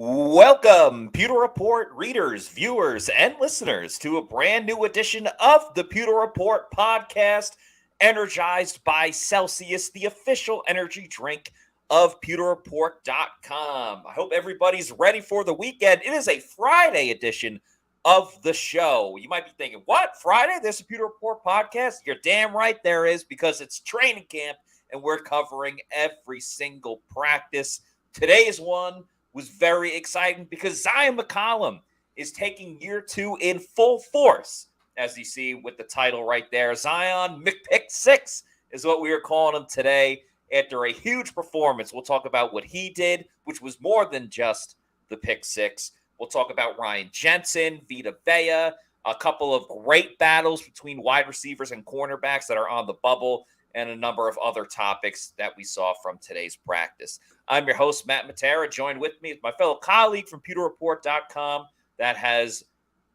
Welcome, Pewter Report readers, viewers, and listeners to a brand new edition of the Pewter Report podcast, energized by Celsius, the official energy drink of PewterReport.com. I hope everybody's ready for the weekend. It is a Friday edition of the show. You might be thinking, what? Friday? There's a Pewter Report podcast? You're damn right there is, because it's training camp and we're covering every single practice. Today's one was very exciting because Zyon McCollum is taking year 2 in full force, as you see with the title right there. Zyon McPick-6 is what we are calling him today after a huge performance. We'll talk about what he did, which was more than just the pick 6. We'll talk about Ryan Jensen, Vita Vea, a couple of great battles between wide receivers and cornerbacks that are on the bubble, and a number of other topics that we saw from today's practice. I'm your host, Matt Matera. Joined with me is my fellow colleague from PewterReport.com that has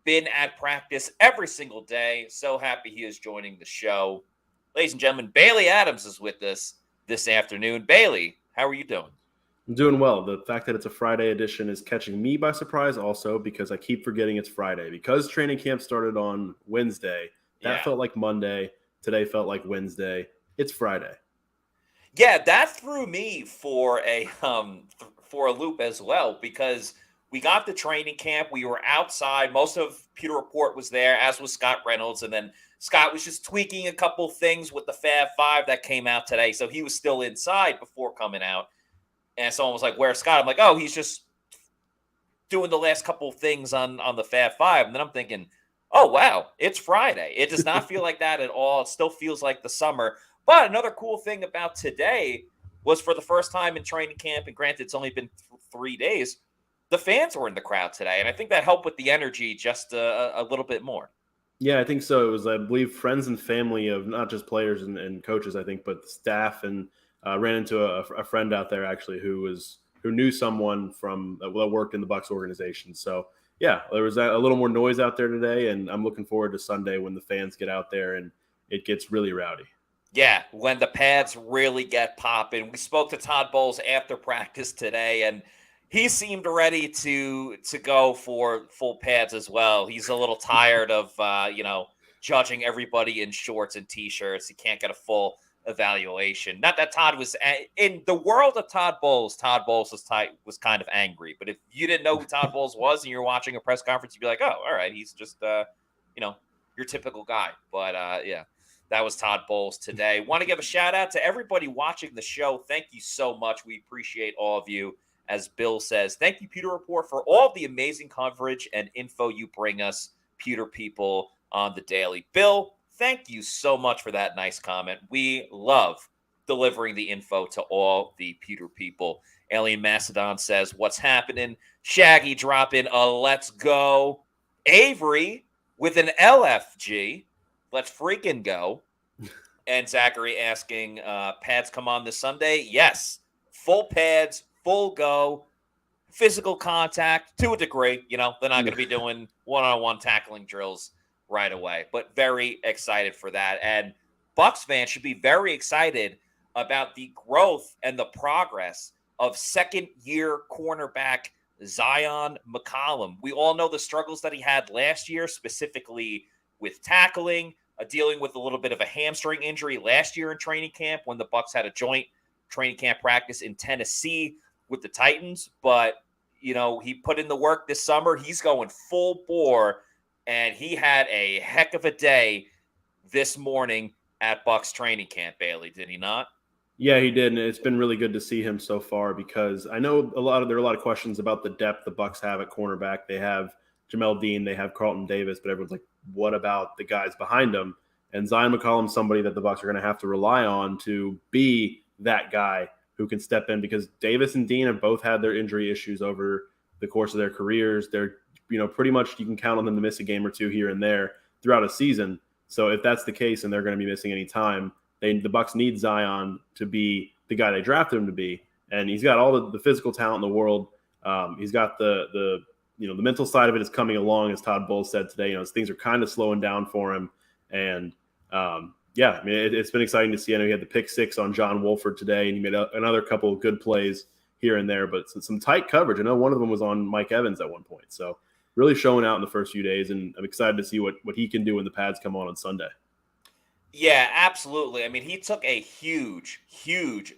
been at practice every single day. So happy he is joining the show. Ladies and gentlemen, Bailey Adams is with us this afternoon. Bailey, how are you doing? I'm doing well. The fact that it's a Friday edition is catching me by surprise also, because I keep forgetting it's Friday. Because training camp started on Wednesday, that felt like Monday. Today felt like Wednesday. It's Friday. Yeah, that threw me for a loop as well, because we got the training camp. We were outside. Most of Pewter Report was there, as was Scott Reynolds. And then Scott was just tweaking a couple things with the Fab Five that came out today. So he was still inside before coming out. And someone was like, "Where's Scott?" I'm like, "Oh, he's just doing the last couple of things on the Fab Five." And then I'm thinking, oh, wow, it's Friday. It does not feel like that at all. It still feels like the summer. But another cool thing about today was, for the first time in training camp, and granted it's only been 3 days, the fans were in the crowd today. And I think that helped with the energy just a little bit more. Yeah, I think so. It was, I believe, friends and family of not just players and coaches, I think, but staff. And ran into a friend out there, actually, who knew someone from that worked in the Bucs organization. So, yeah, there was a little more noise out there today. And I'm looking forward to Sunday when the fans get out there and it gets really rowdy. Yeah, when the pads really get popping. We spoke to Todd Bowles after practice today, and he seemed ready to go for full pads as well. He's a little tired of judging everybody in shorts and T-shirts. He can't get a full evaluation. Not that Todd was in the world of Todd Bowles was kind of angry. But if you didn't know who Todd Bowles was and you're watching a press conference, you'd be like, oh, all right, he's just your typical guy. But yeah. That was Todd Bowles today. Want to give a shout out to everybody watching the show. Thank you so much. We appreciate all of you. As Bill says, thank you, Pewter Report, for all the amazing coverage and info you bring us, Pewter people, on the daily. Bill, thank you so much for that nice comment. We love delivering the info to all the Pewter people. Alien Macedon says, what's happening? Shaggy dropping a let's go. Avery with an LFG. Let's freaking go. And Zachary asking, pads come on this Sunday? Yes. Full pads, full go, physical contact to a degree. They're not going to be doing one-on-one tackling drills right away. But very excited for that. And Bucs fans should be very excited about the growth and the progress of second-year cornerback Zyon McCollum. We all know the struggles that he had last year, specifically with tackling, dealing with a little bit of a hamstring injury last year in training camp when the Bucs had a joint training camp practice in Tennessee with the Titans. But, he put in the work this summer. He's going full bore, and he had a heck of a day this morning at Bucs training camp, Bailey, did he not? Yeah, he did, and it's been really good to see him so far, because I know there are a lot of questions about the depth the Bucs have at cornerback. They have Jamel Dean, they have Carlton Davis, but everyone's like, what about the guys behind him? And Zyon McCollum's somebody that the Bucs are going to have to rely on to be that guy who can step in, because Davis and Dean have both had their injury issues over the course of their careers. They're, pretty much you can count on them to miss a game or two here and there throughout a season. So if that's the case and they're going to be missing any time, the Bucs need Zyon to be the guy they drafted him to be. And he's got all the physical talent in the world. He's got the mental side of it is coming along, as Todd Bowles said today. Things are kind of slowing down for him. And it's been exciting to see. I know he had the pick 6 on John Wolford today, and he made another couple of good plays here and there, but some tight coverage. I know one of them was on Mike Evans at one point. So really showing out in the first few days, and I'm excited to see what he can do when the pads come on Sunday. Yeah, absolutely. I mean, he took a huge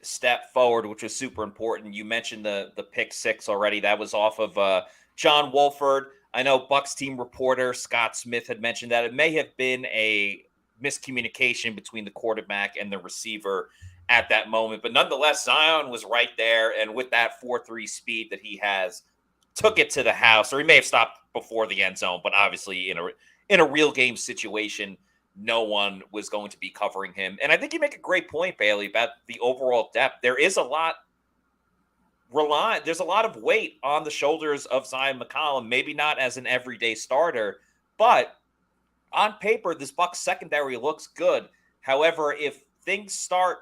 step forward, which was super important. You mentioned the pick-6 already. That was off of John Wolford. I know Bucs team reporter Scott Smith had mentioned that it may have been a miscommunication between the quarterback and the receiver at that moment. But nonetheless, Zyon was right there. And with that 4.3 speed that he has, took it to the house. Or he may have stopped before the end zone, but obviously in a real game situation, no one was going to be covering him. And I think you make a great point, Bailey, about the overall depth. There's a lot of weight on the shoulders of Zyon McCollum, maybe not as an everyday starter, but on paper, this Bucs secondary looks good. However, if things start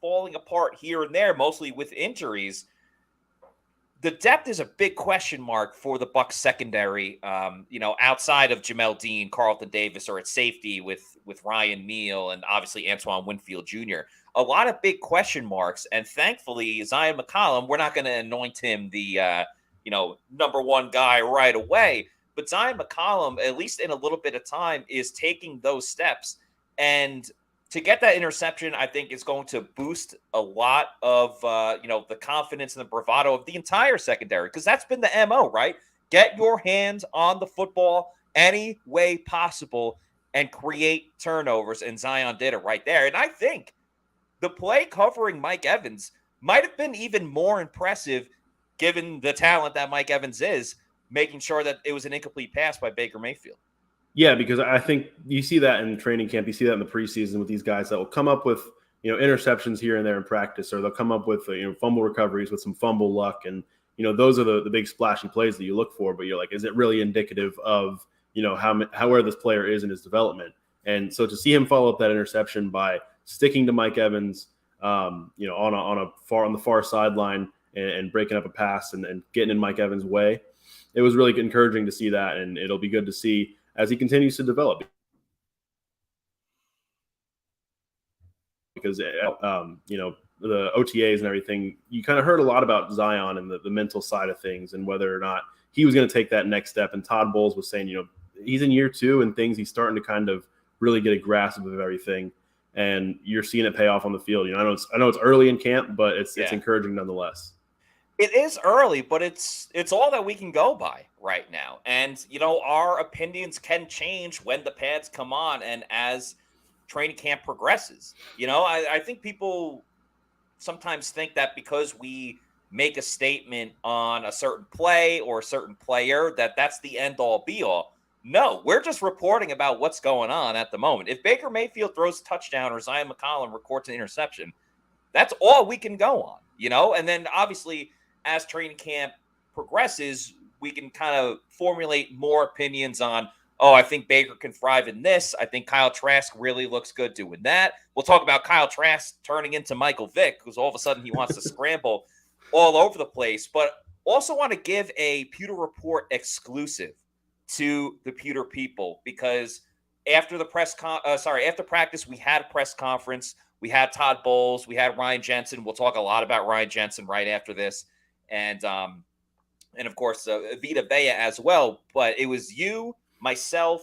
falling apart here and there, mostly with injuries, the depth is a big question mark for the Bucs secondary. Outside of Jamel Dean, Carlton Davis, or at safety with Ryan Neal and obviously Antoine Winfield Jr. A lot of big question marks, and thankfully Zyon McCollum, we're not going to anoint him the number one guy right away, but Zyon McCollum, at least in a little bit of time, is taking those steps. And to get that interception, I think is going to boost a lot of the confidence and the bravado of the entire secondary, because that's been the MO, right? Get your hands on the football any way possible and create turnovers, and Zyon did it right there. And I think the play covering Mike Evans might have been even more impressive given the talent that Mike Evans is, making sure that it was an incomplete pass by Baker Mayfield. Yeah, because I think you see that in training camp. You see that in the preseason with these guys that will come up with, interceptions here and there in practice, or they'll come up with, fumble recoveries with some fumble luck. And, those are the big splashy plays that you look for. But you're like, is it really indicative of, where this player is in his development? And so to see him follow up that interception by sticking to Mike Evans, on the far sideline and breaking up a pass and getting in Mike Evans' way, it was really encouraging to see that. And it'll be good to see as he continues to develop, because the OTAs and everything, you kind of heard a lot about Zyon and the mental side of things and whether or not he was going to take that next step. And Todd Bowles was saying, he's in year 2 and things, he's starting to kind of really get a grasp of everything, and you're seeing it pay off on the field. I know it's early in camp, but it's encouraging nonetheless. It is early, but it's all that we can go by right now. And, our opinions can change when the pads come on and as training camp progresses. I think people sometimes think that because we make a statement on a certain play or a certain player, that's the end all be all. No, we're just reporting about what's going on at the moment. If Baker Mayfield throws a touchdown or Zyon McCollum records an interception, that's all we can go on, and then obviously as training camp progresses, we can kind of formulate more opinions on, I think Baker can thrive in this. I think Kyle Trask really looks good doing that. We'll talk about Kyle Trask turning into Michael Vick, because all of a sudden he wants to scramble all over the place. But also want to give a Pewter Report exclusive to the Pewter people, because after practice, we had a press conference. We had Todd Bowles. We had Ryan Jensen. We'll talk a lot about Ryan Jensen right after this. And of course, Vita Vea as well. But it was you, myself,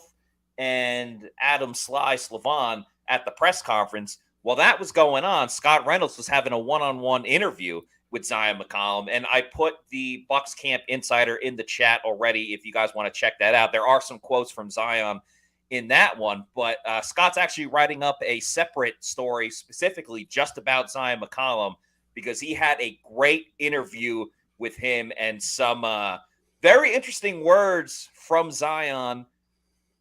and Adam Slavon at the press conference. While that was going on, Scott Reynolds was having a one-on-one interview with Zyon McCollum. And I put the Bucs Camp Insider in the chat already if you guys want to check that out. There are some quotes from Zyon in that one. But Scott's actually writing up a separate story specifically just about Zyon McCollum, because he had a great interview with him and some very interesting words from Zyon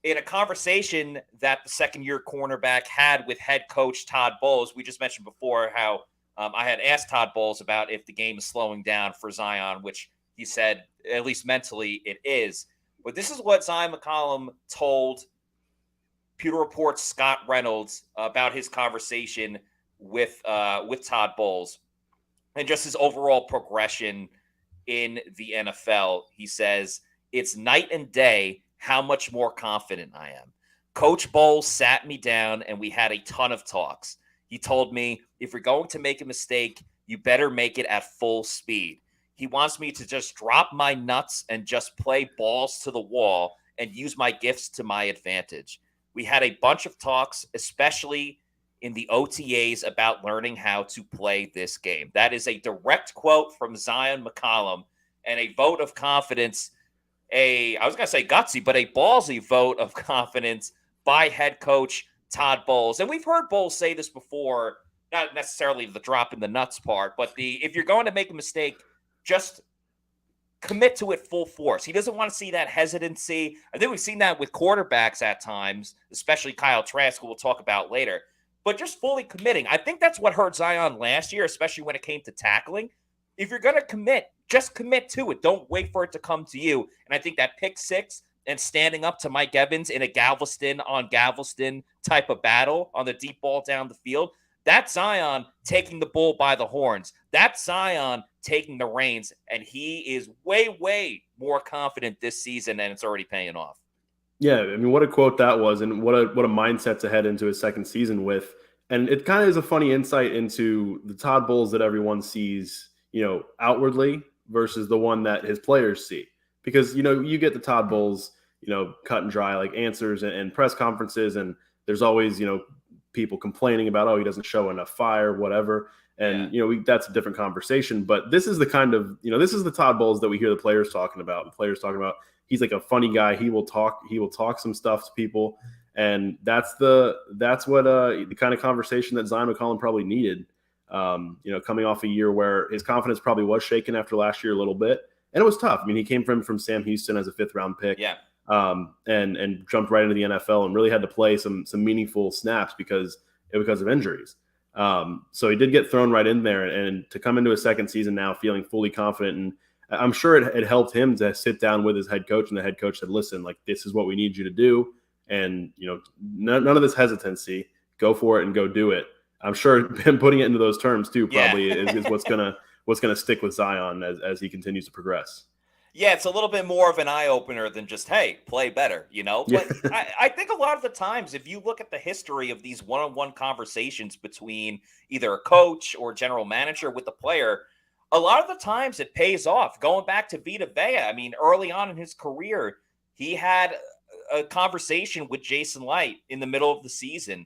in a conversation that the second-year cornerback had with head coach Todd Bowles. We just mentioned before how I had asked Todd Bowles about if the game is slowing down for Zyon, which he said, at least mentally, it is. But this is what Zyon McCollum told Pewter Report's Scott Reynolds about his conversation with Todd Bowles and just his overall progression in the NFL. He says, "It's night and day how much more confident I am. Coach Bowles sat me down and we had a ton of talks. He told me, if you're going to make a mistake, you better make it at full speed. He wants me to just drop my nuts and just play balls to the wall and use my gifts to my advantage. We had a bunch of talks, especially in the OTAs, about learning how to play this game. That is a direct quote from Zyon McCollum, and a vote of confidence, I was going to say gutsy, but a ballsy vote of confidence by head coach Todd Bowles. And we've heard Bowles say this before, not necessarily the drop in the nuts part, but if you're going to make a mistake, just commit to it full force. He doesn't want to see that hesitancy. I think we've seen that with quarterbacks at times, especially Kyle Trask, who we'll talk about later, but just fully committing. I think that's what hurt Zyon last year, especially when it came to tackling. If you're going to commit, just commit to it. Don't wait for it to come to you. And I think that pick-6 and standing up to Mike Evans in a Galveston on Galveston type of battle on the deep ball down the field, that's Zyon taking the bull by the horns. That's Zyon taking the reins, and he is way, way more confident this season, and it's already paying off. Yeah, I mean, what a quote that was, and what a mindset to head into his second season with. And it kind of is a funny insight into the Todd Bowles that everyone sees, outwardly versus the one that his players see. Because, you get the Todd Bowles, cut and dry, like answers and press conferences, and there's always, people complaining about, oh, he doesn't show enough fire, whatever. And, that's a different conversation. But this is the kind of, this is the Todd Bowles that we hear the players talking about. The players talking about, he's like a funny guy. He will talk some stuff to people. And that's what the kind of conversation that Zyon McCollum probably needed, coming off a year where his confidence probably was shaken after last year a little bit. And it was tough. I mean, he came from Sam Houston as a 5th round pick. Yeah. And jumped right into the NFL and really had to play some meaningful snaps because of injuries. So he did get thrown right in there, and to come into a second season now feeling fully confident. And I'm sure it helped him to sit down with his head coach, and the head coach said, listen, like, this is what we need you to do. And, none of this hesitancy, go for it and go do it. I'm sure him putting it into those terms too, probably is what's going to stick with Zyon as he continues to progress. Yeah, it's a little bit more of an eye-opener than just, hey, play better, But I think a lot of the times, if you look at the history of these one-on-one conversations between either a coach or general manager with the player, a lot of the times it pays off. Going back to Vita Vea, I mean, early on in his career, he had a conversation with Jason Light in the middle of the season,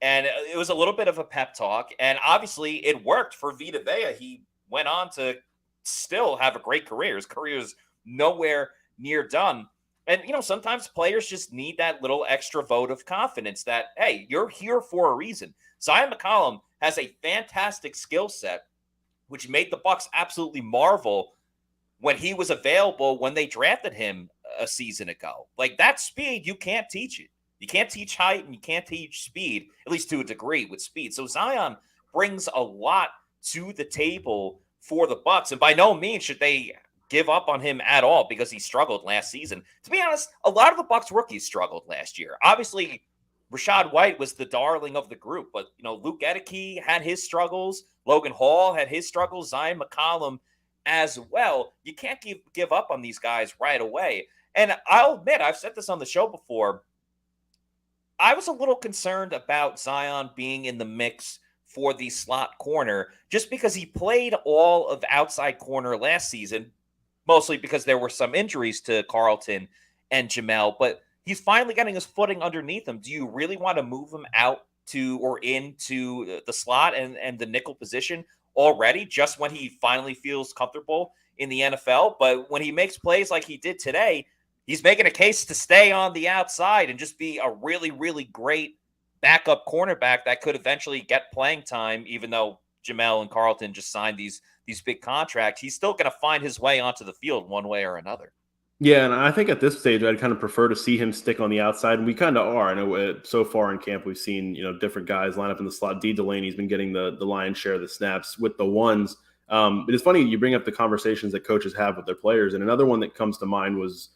and it was a little bit of a pep talk, and obviously it worked for Vita Vea. He went on to still have a great career. His career is nowhere near done. And, sometimes players just need that little extra vote of confidence that, hey, you're here for a reason. Zyon McCollum has a fantastic skill set, which made the Bucs absolutely marvel when he was available when they drafted him a season ago. Like, that speed, you can't teach it. You can't teach height and you can't teach speed, at least to a degree with speed. So Zyon brings a lot to the table for the Bucs, and by no means should they give up on him at all because he struggled last season. To be honest, a lot of the Bucs rookies struggled last year. Obviously, Rachaad White was the darling of the group, but Luke Edeke had his struggles. Logan Hall had his struggles. Zyon McCollum as well. You can't give up on these guys right away. And I'll admit, I've said this on the show before, I was a little concerned about Zyon being in the mix for the slot corner just because he played all of outside corner last season, mostly because there were some injuries to Carlton and Jamel, but he's finally getting his footing underneath him. Do you really want to move him out to or into the slot and the nickel position already, just when he finally feels comfortable in the NFL? But when he makes plays like he did today, he's making a case to stay on the outside and just be a really, really great backup cornerback that could eventually get playing time, even though Jamel and Carlton just signed these big contracts. He's still going to find his way onto the field one way or another. Yeah, and I think at this stage, I'd kind of prefer to see him stick on the outside, and we kind of are. I know so far in camp, we've seen different guys line up in the slot. D. Delaney's been getting the lion's share of the snaps with the ones. But it's funny you bring up the conversations that coaches have with their players, and another one that comes to mind was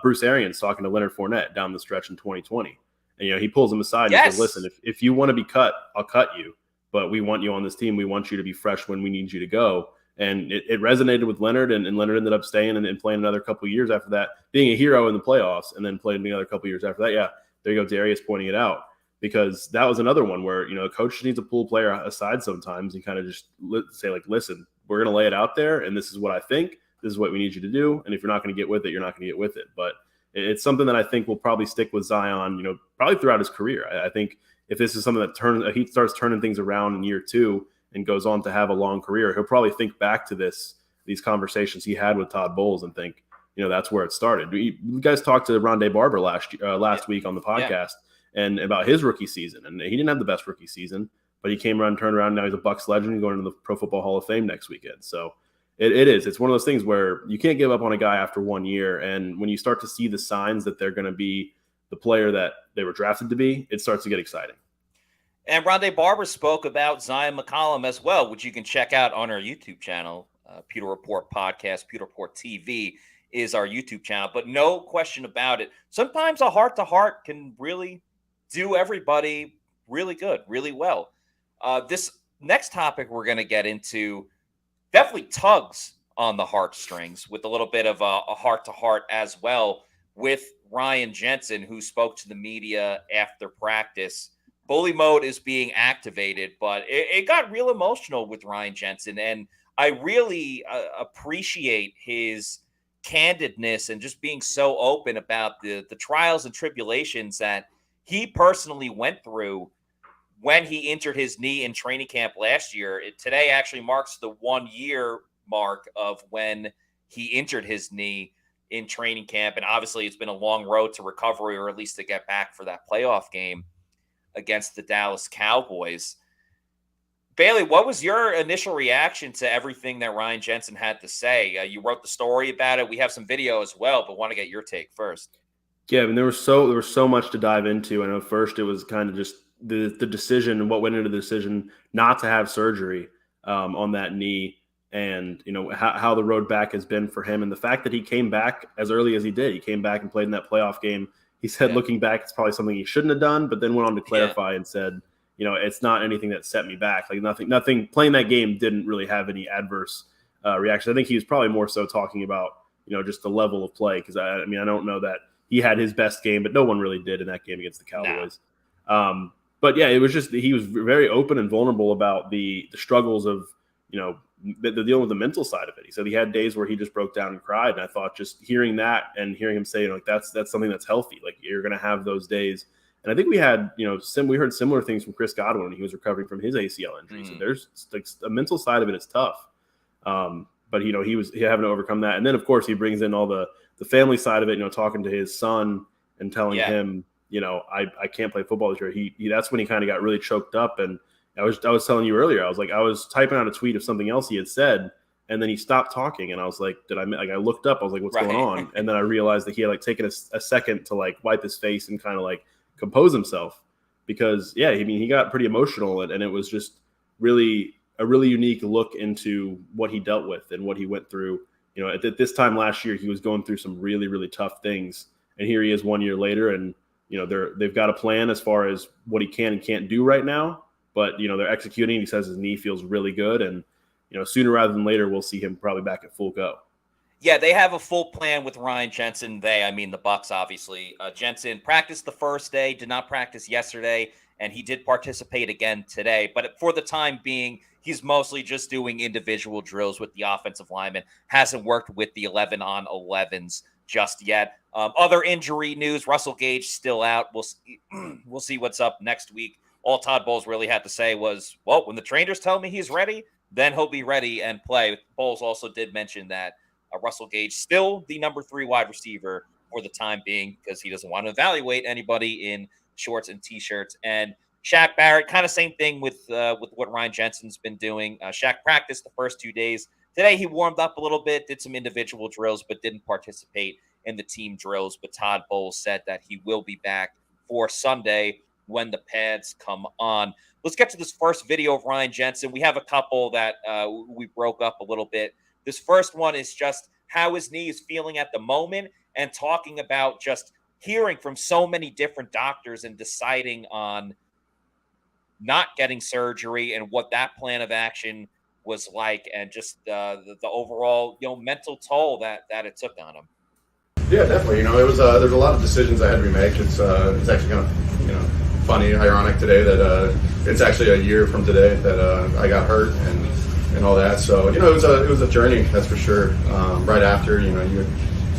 Bruce Arians talking to Leonard Fournette down the stretch in 2020. And he pulls him aside and says, "Listen, if you want to be cut, I'll cut you. But we want you on this team. We want you to be fresh when we need you to go." And it resonated with Leonard, and Leonard ended up staying and playing another couple of years after that, being a hero in the playoffs, and then playing another couple of years after that. Yeah, there you go, Darius pointing it out, because that was another one where, a coach needs to pull a player aside sometimes and kind of just say, like, listen, we're going to lay it out there, and this is what I think. This is what we need you to do. And if you're not going to get with it, you're not going to get with it. But it's something that I think will probably stick with Zyon, probably throughout his career. I think if this is something that he starts turning things around in year 2 and goes on to have a long career, he'll probably think back to these conversations he had with Todd Bowles and think, that's where it started. You guys talked to Rondé Barber last week on the podcast and about his rookie season, and he didn't have the best rookie season, but he came around, turned around. Now he's a Bucs legend, going to the Pro Football Hall of Fame next weekend. So it's one of those things where you can't give up on a guy after 1 year, and when you start to see the signs that they're going to be the player that they were drafted to be, it starts to get exciting. And Rondé Barber spoke about Zyon McCollum as well, which you can check out on our YouTube channel. Pewter Report Podcast, Pewter Report TV is our YouTube channel. But no question about it, sometimes a heart-to-heart can really do everybody really good, really well. This next topic we're going to get into definitely tugs on the heartstrings with a little bit of a heart-to-heart as well with Ryan Jensen, who spoke to the media after practice. Bully mode is being activated, but it got real emotional with Ryan Jensen, and I really appreciate his candidness and just being so open about the trials and tribulations that he personally went through when he injured his knee in training camp last year. Today actually marks the 1 year mark of when he injured his knee in training camp, and obviously it's been a long road to recovery, or at least to get back for that playoff game against the Dallas Cowboys. Bailey, what was your initial reaction to everything that Ryan Jensen had to say? You wrote the story about it. We have some video as well, but want to get your take first. Yeah, I mean, there was so much to dive into. I know first it was kind of just the decision and what went into the decision not to have surgery on that knee, and how the road back has been for him, and the fact that he came back as early as he did. He came back and played in that playoff game. He said, looking back, it's probably something he shouldn't have done, but then went on to clarify and said, it's not anything that set me back. Like nothing. Playing that game didn't really have any adverse reaction. I think he was probably more so talking about, just the level of play. Because I don't know that he had his best game, but no one really did in that game against the Cowboys. No. But yeah, it was just he was very open and vulnerable about the struggles of the dealing with the mental side of it. He said he had days where he just broke down and cried, and I thought just hearing that and hearing him say that's something that's healthy. Like, you're going to have those days. And I think we had, we heard similar things from Chris Godwin when he was recovering from his ACL injury. So there's like a mental side of it is tough. But he having to overcome that. And then of course he brings in all the family side of it, talking to his son and telling him, I can't play football this year. He that's when he kind of got really choked up. And I was telling you earlier, I was typing out a tweet of something else he had said, and then he stopped talking, and I was like, I looked up, I was like, what's going on? And then I realized that he had taken a second to wipe his face and kind of compose himself, because he got pretty emotional, and it was just really a really unique look into what he dealt with and what he went through. At this time last year, he was going through some really, really tough things, and here he is 1 year later, and they've got a plan as far as what he can and can't do right now, but they're executing. He says his knee feels really good, and sooner rather than later, we'll see him probably back at full go. Yeah, they have a full plan with Ryan Jensen. The Bucs, obviously. Jensen practiced the first day, did not practice yesterday, and he did participate again today. But for the time being, he's mostly just doing individual drills with the offensive linemen. Hasn't worked with the 11-on-11s just yet. Other injury news, Russell Gage still out. We'll see what's up next week. All Todd Bowles really had to say was, well, when the trainers tell me he's ready, then he'll be ready and play. Bowles also did mention that Russell Gage still the number 3 wide receiver for the time being, because he doesn't want to evaluate anybody in shorts and T-shirts. And Shaq Barrett, kind of same thing with what Ryan Jensen's been doing. Shaq practiced the first 2 days. Today he warmed up a little bit, did some individual drills, but didn't participate in the team drills. But Todd Bowles said that he will be back for Sunday when the pads come on. Let's get to this first video of Ryan Jensen. We have a couple that we broke up a little bit. This first one is just how his knee is feeling at the moment, and talking about just hearing from so many different doctors and deciding on not getting surgery and what that plan of action was like, and just the overall mental toll that it took on him. Yeah, definitely. It was there's a lot of decisions I had to remake. It's actually kind of funny, ironic today that it's actually a year from today that I got hurt, and and all that. So, you know, it was a journey, that's for sure. Right after, you know, you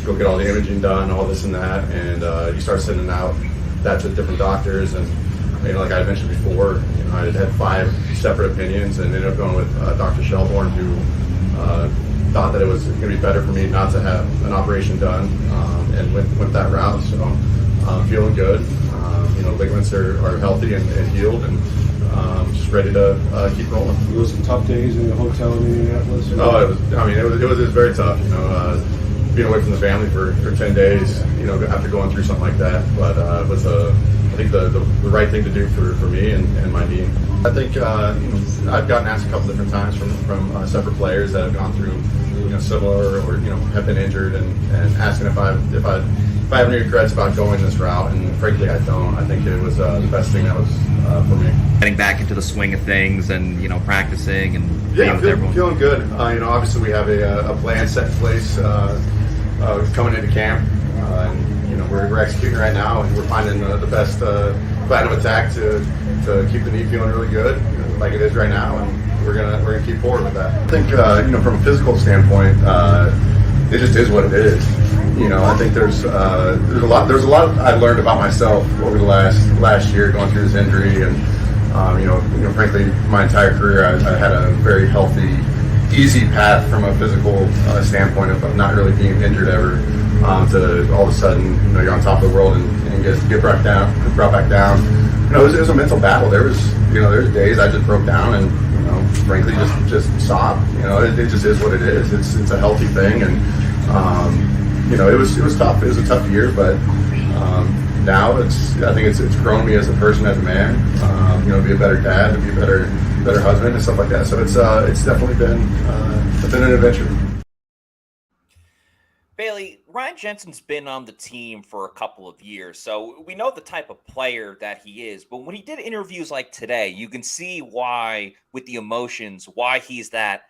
go get all the imaging done, all this and that, and you start sending out that to different doctors. And, you know, like I mentioned before, you know, I had 5 separate opinions and ended up going with Dr. Shelbourne, who thought that it was going to be better for me not to have an operation done, and went that route. So I'm feeling good. You know, ligaments are healthy and healed, and just ready to keep rolling. There was some tough days in the hotel in Indianapolis. Oh, it was. I mean, it was very tough. You know, being away from the family for 10 days. You know, after going through something like that, but it was I think the right thing to do for me and my knee. I think you know, I've gotten asked a couple different times from separate players that have gone through, you know, similar, or, you know, have been injured, and asking if I have any regrets about going this route, and frankly I don't. I think it was the best thing that was for me. Getting back into the swing of things, and, you know, practicing and being with everyone. Feeling good. You know, obviously we have a plan set in place coming into camp, and, you know, we're executing right now, and we're finding the best plan of attack to keep the knee feeling really good, you know, like it is right now, and we're gonna keep forward with that. I think you know, from a physical standpoint, it just is what it is. You know, I think there's a lot I learned about myself over the last year going through this injury, and you know, frankly, my entire career I had a very healthy, easy path from a physical standpoint of not really being injured ever, to all of a sudden, you know, you're on top of the world and get brought back down. You know, it was a mental battle. There's days I just broke down and, you know, frankly just sobbed. You know, it just is what it is. It's a healthy thing, and you know, it was tough. It was a tough year, but now I think it's grown me as a person, as a man. You know, to be a better dad, to be a better husband, and stuff like that. So it's definitely been an adventure. Bailey, Ryan Jensen's been on the team for a couple of years, so we know the type of player that he is. But when he did interviews like today, you can see why, with the emotions, why he's that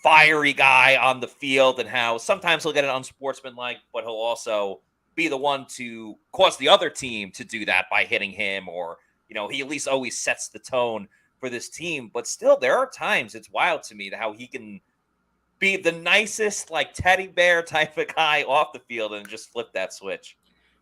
fiery guy on the field, and how sometimes he'll get it unsportsmanlike, but he'll also be the one to cause the other team to do that by hitting him, or, you know, he at least always sets the tone for this team. But still, there are times, it's wild to me how he can be the nicest, like, teddy bear type of guy off the field and just flip that switch.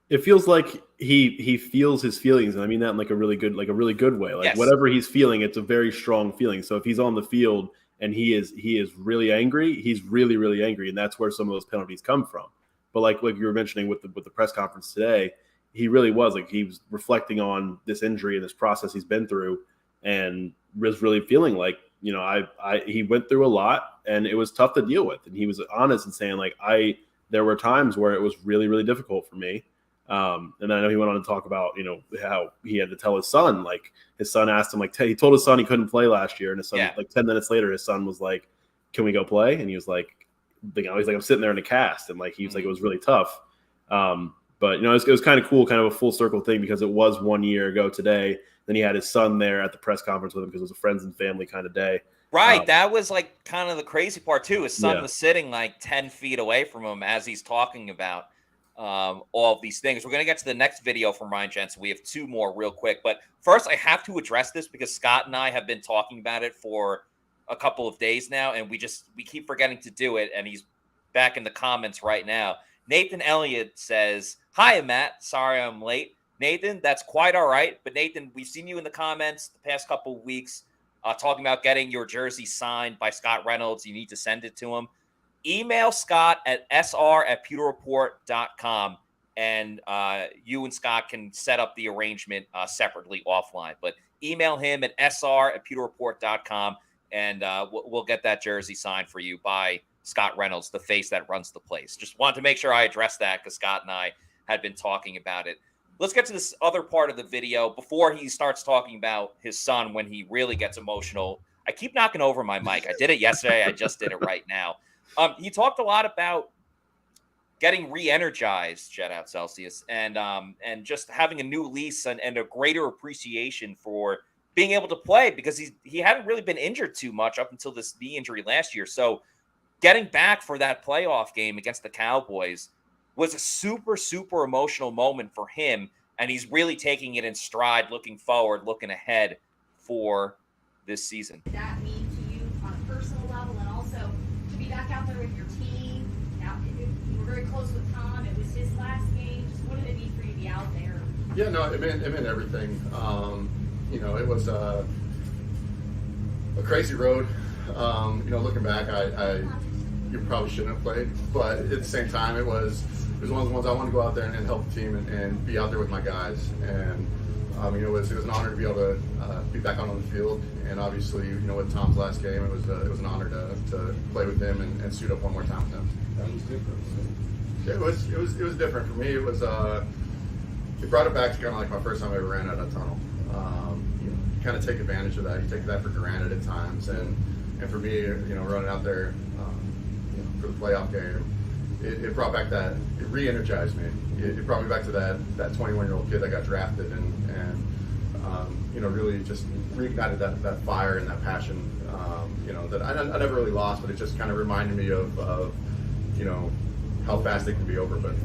It feels like he feels his feelings, and I mean that in like a really good way. Like, yes, whatever he's feeling, it's a very strong feeling. So if he's on the field and he is really angry, he's really, really angry, and that's where some of those penalties come from. But like you were mentioning with the press conference today, he really was he was reflecting on this injury and this process he's been through, and was really feeling like, you know, he went through a lot and it was tough to deal with. And he was honest in saying, like, there were times where it was really, really difficult for me. And I know he went on to talk about, you know, how he had to tell his son, like, his son asked him, like, he told his son he couldn't play last year. And his son, like 10 minutes later, his son was like, "Can we go play?" And he was like, I'm sitting there in a cast. And like, he was like, it was really tough. But, you know, it was kind of cool, kind of a full circle thing, because it was 1 year ago today. Then he had his son there at the press conference with him, because it was a friends and family kind of day. Right. That was like kind of the crazy part too. His son was sitting like 10 feet away from him as he's talking about all of these things. We're going to get to the next video from Ryan Jensen. We have 2 more real quick, but first I have to address this because Scott and I have been talking about it for a couple of days now, and we keep forgetting to do it. And he's back in the comments right now. Nathan Elliott says, "Hi, Matt. Sorry I'm late." Nathan, that's quite all right. But Nathan, we've seen you in the comments the past couple of weeks talking about getting your jersey signed by Scott Reynolds. You need to send it to him. Email Scott at sr@pewterreport.com, and you and Scott can set up the arrangement separately offline. But email him at sr@pewterreport.com, and we'll get that jersey signed for you by Scott Reynolds, the face that runs the place. Just wanted to make sure I addressed that because Scott and I had been talking about it. Let's get to this other part of the video before he starts talking about his son when he really gets emotional. I keep knocking over my mic. I did it yesterday. I just did it right now. He talked a lot about getting re-energized, Jet Out Celsius, and just having a new lease and a greater appreciation for being able to play, because he hadn't really been injured too much up until this knee injury last year. So getting back for that playoff game against the Cowboys was a super, super emotional moment for him, and he's really taking it in stride, looking forward, looking ahead for this season. That mean to you on a personal level? Yeah, no, it meant everything. It was a crazy road. Looking back, you probably shouldn't have played, but at the same time, it was one of the ones I wanted to go out there and help the team and be out there with my guys. And it was an honor to be able to be back on the field. And obviously, with Tom's last game, it was an honor to play with him and suit up one more time with him. That was different. It was different for me. It was it brought it back to kind of like my first time I ever ran out of a tunnel. You kind of take advantage of that. You take that for granted at times, and for me, running out there for the playoff game, it brought back that. It re-energized me. It brought me back to that 21-year-old kid that got drafted, and really just reignited that fire and that passion. That I never really lost, but it just kind of reminded me of how fast it can be over. But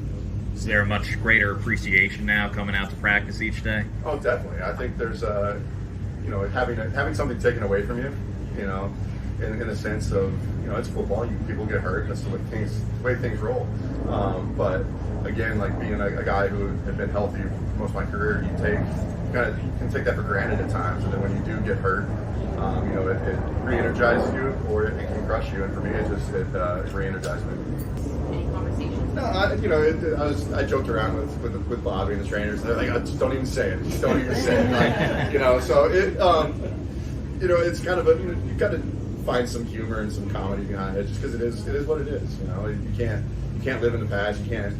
is there a much greater appreciation now coming out to practice each day? Oh, definitely. I think there's having something taken away from you, in the sense of it's football. People get hurt. That's the way things roll. But again, like being a guy who had been healthy for most of my career, you can take that for granted at times, and then when you do get hurt, it re-energizes you, or it can crush you. And for me, it re-energized me. Any conversations? No, I joked around with Bobby and the trainers. They're like, just don't even say it. Just don't even say it. So it's kind of you got to find some humor and some comedy behind it, just because it is what it is. You can't live in the past. You can't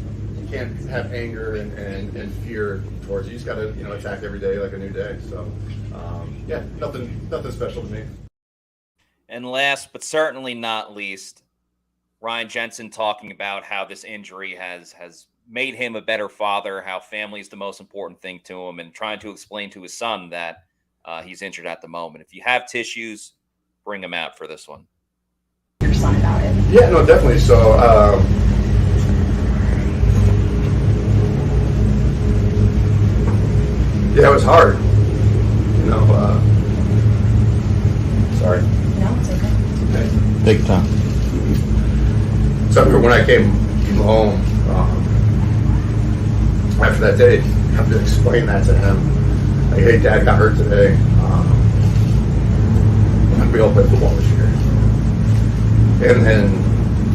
have anger and fear towards it. You just got to attack every day like a new day. So nothing special to me. And last but certainly not least, Ryan Jensen talking about how this injury has made him a better father, how family is the most important thing to him, and trying to explain to his son that he's injured at the moment. If you have tissues, bring him out for this one. Your son about it. Yeah, no, definitely. So, it was hard. Sorry. No, it's okay. Okay. Big time. So I remember when I came home after that day, I have to explain that to him. Like, hey, Dad got hurt today. We all play football this year. And then,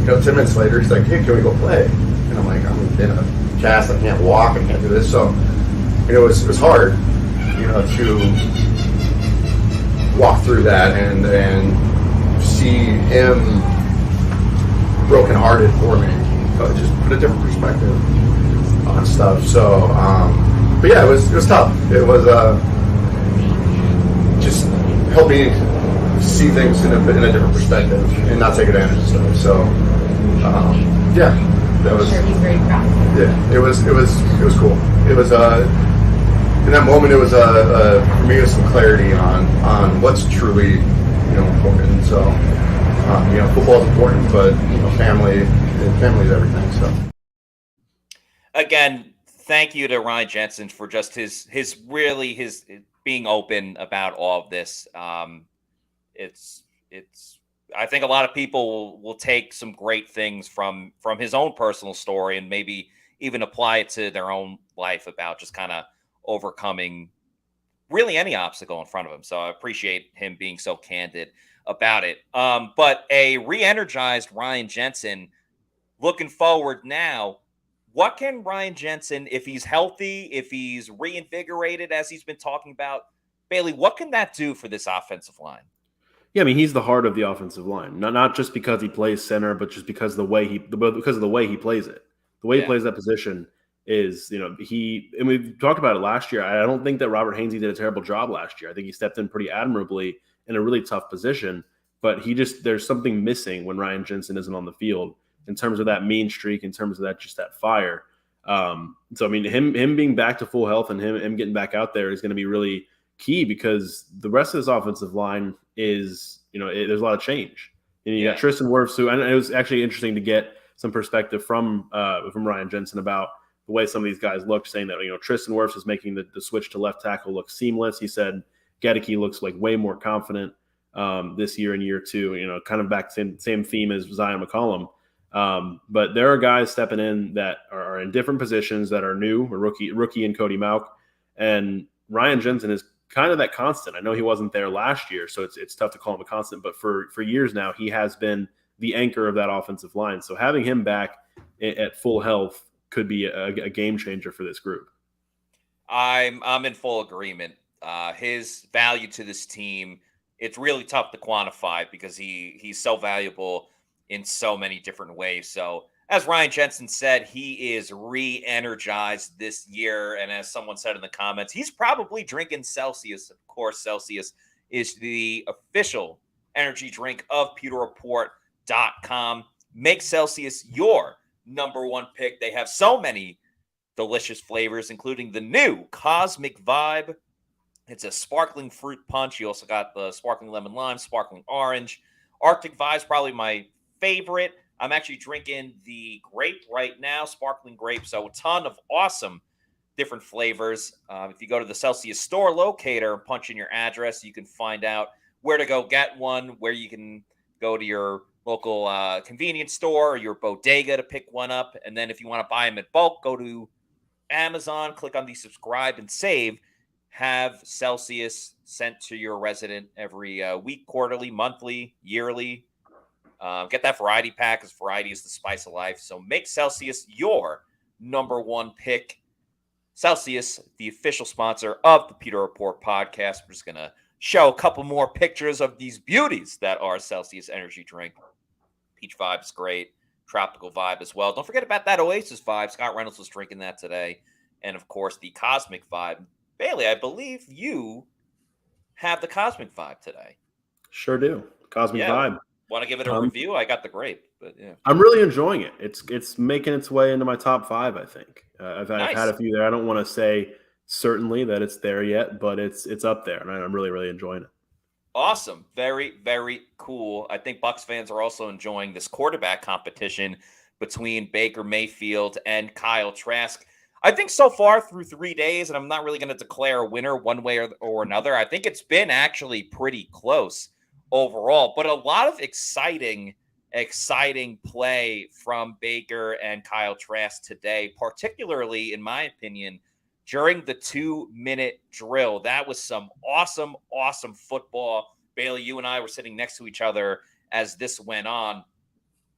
10 minutes later, he's like, hey, can we go play? And I'm like, I'm in a cast. I can't walk. I can't do this. So, it was hard, to walk through that and see him brokenhearted for me, just put a different perspective on stuff. So, but yeah, it was tough. It was just helped me see things in a different perspective and not take advantage of stuff. So, that was. I'm sure he's very proud. Yeah, it was cool. It was in that moment. It was for me, it was some clarity on what's truly important. So. Football is important, but family is everything. So, again, thank you to Ryan Jensen for just his being open about all of this. It's I think a lot of people will take some great things from his own personal story and maybe even apply it to their own life about just kind of overcoming really any obstacle in front of him. So I appreciate him being so candid about it. But a re-energized Ryan Jensen, looking forward now, what can Ryan Jensen, if he's healthy, if he's reinvigorated, as he's been talking about, Bailey, what can that do for this offensive line? Yeah, I mean, he's the heart of the offensive line. Not just because he plays center, but just because of the way he plays it. The way he plays that position is, and we've talked about it last year. I don't think that Robert Hainsey did a terrible job last year. I think he stepped in pretty admirably in a really tough position, but there's something missing when Ryan Jensen isn't on the field in terms of that mean streak, in terms of that fire. So I mean, him being back to full health and him getting back out there is going to be really key, because the rest of this offensive line is, there's a lot of change. And you got Tristan Wirfs, who, and it was actually interesting to get some perspective from Ryan Jensen about the way some of these guys looked, saying that, Tristan Wirfs is making the switch to left tackle look seamless. He said Gedeke looks like way more confident this year in year two, kind of back to same theme as Zyon McCollum. But there are guys stepping in that are in different positions that are new, a rookie in Cody Mauch. And Ryan Jensen is kind of that constant. I know he wasn't there last year, so it's tough to call him a constant, but for years now, he has been the anchor of that offensive line. So having him back at full health could be a game changer for this group. I'm in full agreement. His value to this team, it's really tough to quantify because he's so valuable in so many different ways. So as Ryan Jensen said, he is re-energized this year. And as someone said in the comments, he's probably drinking Celsius. Of course, Celsius is the official energy drink of PewterReport.com. Make Celsius your number one pick. They have so many delicious flavors, including the new Cosmic Vibe. It's a sparkling fruit punch. You also got the sparkling lemon lime, sparkling orange. Arctic Vibe's probably my favorite. I'm actually drinking the grape right now, sparkling grape. So a ton of awesome different flavors. If you go to the Celsius store locator and punch in your address, you can find out where to go get one, where you can go to your local convenience store or your bodega to pick one up. And then if you want to buy them in bulk, go to Amazon, click on the subscribe and save. Have Celsius sent to your resident every week, quarterly, monthly, yearly. Get that variety pack because variety is the spice of life. So make Celsius your number one pick. Celsius, the official sponsor of the Pewter Report podcast. We're just going to show a couple more pictures of these beauties that are Celsius energy drink. Peach Vibe is great. Tropical Vibe as well. Don't forget about that Oasis Vibe. Scott Reynolds was drinking that today. And, of course, the Cosmic Vibe. Bailey, I believe you have the Cosmic Vibe today. Sure do. Cosmic Vibe. Want to give it a review? I got the grape, but yeah. I'm really enjoying it. It's making its way into my top 5, I think. I've had a few there. I don't want to say certainly that it's there yet, but it's up there, and I'm really, really enjoying it. Awesome. Very, very cool. I think Bucs fans are also enjoying this quarterback competition between Baker Mayfield and Kyle Trask. I think so far through 3 days, and I'm not really going to declare a winner one way or another, I think it's been actually pretty close overall, but a lot of exciting play from Baker and Kyle Trask today, particularly, in my opinion, during the 2-minute drill. That was some awesome football. Bailey, you and I were sitting next to each other as this went on.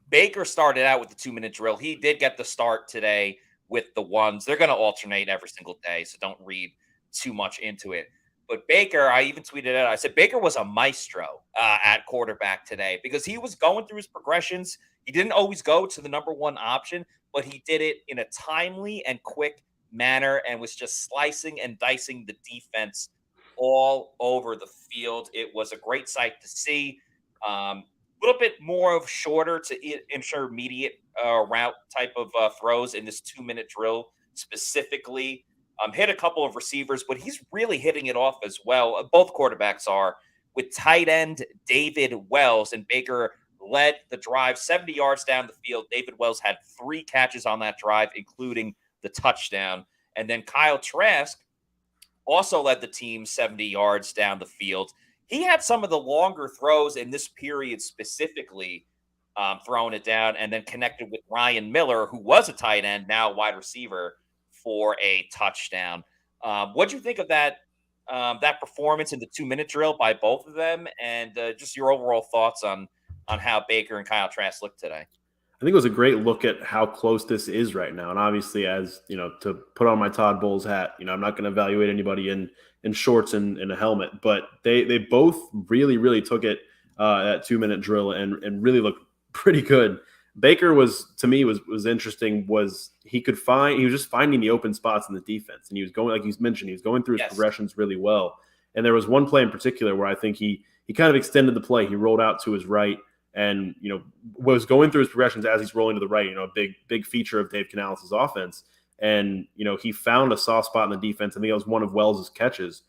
Baker started out with the 2-minute drill. He did get the start today with the ones. They're going to alternate every single day, so don't read too much into it. But Baker, I even tweeted it out. I said Baker was a maestro at quarterback today because he was going through his progressions. He didn't always go to the number one option, but he did it in a timely and quick manner and was just slicing and dicing the defense all over the field. It was a great sight to see. A little bit more of shorter to intermediate route type of throws in this 2-minute drill specifically. Hit a couple of receivers, but he's really hitting it off as well. Both quarterbacks are, with tight end David Wells, and Baker led the drive 70 yards down the field. David Wells had 3 catches on that drive, including the touchdown. And then Kyle Trask also led the team 70 yards down the field. He had some of the longer throws in this period specifically, throwing it down, and then connected with Ryan Miller, who was a tight end, now wide receiver, for a touchdown. What'd you think of that performance in the 2-minute drill by both of them, and just your overall thoughts on how Baker and Kyle Trask looked today? I think it was a great look at how close this is right now. And obviously, as you know, to put on my Todd Bowles hat, I'm not going to evaluate anybody in shorts and a helmet, but they both really, really took it that 2-minute drill and really looked pretty good. Baker was interesting. He was just finding the open spots in the defense, and he was going, like you mentioned, he was going through his progressions really well. And there was one play in particular where I think he kind of extended the play. He rolled out to his right, and was going through his progressions as he's rolling to the right. A big feature of Dave Canales' offense. And he found a soft spot in the defense. I think it was one of Wells' catches.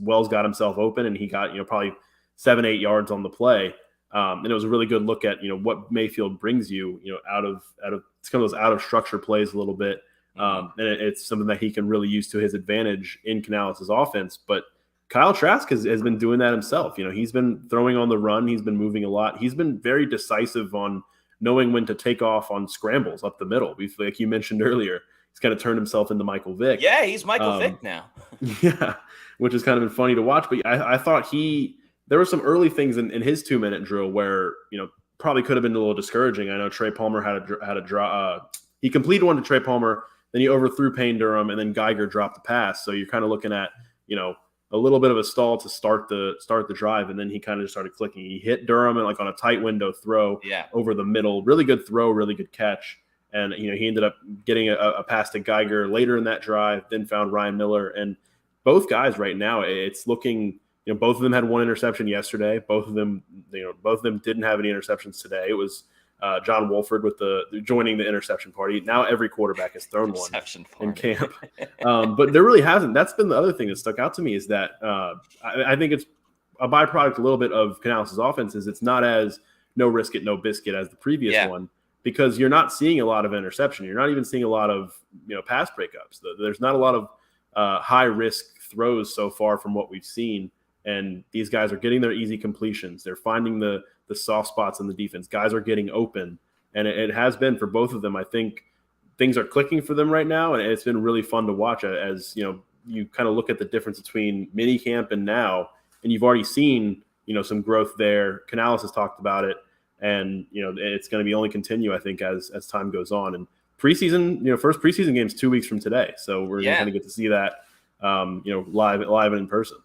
Wells got himself open, and he got probably 7-8 yards on the play. And it was a really good look at what Mayfield brings you out of it's kind of those out of structure plays a little bit, and it's something that he can really use to his advantage in Canales' offense. But Kyle Trask has been doing that himself. He's been throwing on the run. He's been moving a lot. He's been very decisive on knowing when to take off on scrambles up the middle. Like you mentioned earlier, he's kind of turned himself into Michael Vick. Yeah, he's Michael Vick now. Yeah, which has kind of been funny to watch. But I thought there were some early things in his 2-minute drill where, probably could have been a little discouraging. I know Trey Palmer had a draw. He completed one to Trey Palmer, then he overthrew Payne Durham, and then Geiger dropped the pass. So you're kind of looking at, a little bit of a stall to start the drive, and then he kind of just started clicking. He hit Durham and on a tight window throw over the middle. Really good throw, really good catch. And, he ended up getting a pass to Geiger later in that drive, then found Ryan Miller. And both guys right now, it's looking, both of them had one interception yesterday. Both of them didn't have any interceptions today. It was John Wolford joining the interception party. Now every quarterback has thrown one in camp. But there really hasn't. That's been the other thing that stuck out to me is that I think it's a byproduct a little bit of Canales' offense is it's not as no risk it, no biscuit as the previous one, because you're not seeing a lot of interception. You're not even seeing a lot of pass breakups. There's not a lot of high risk throws so far from what we've seen. And these guys are getting their easy completions. They're finding the soft spots in the defense. Guys are getting open. And it has been for both of them. I think things are clicking for them right now. And it's been really fun to watch as, you kind of look at the difference between mini camp and now, and you've already seen, some growth there. Canales has talked about it. And, it's going to be only continue, I think, as time goes on. And preseason, first preseason game's 2 weeks from today. So we're going to get to see that, live and in person.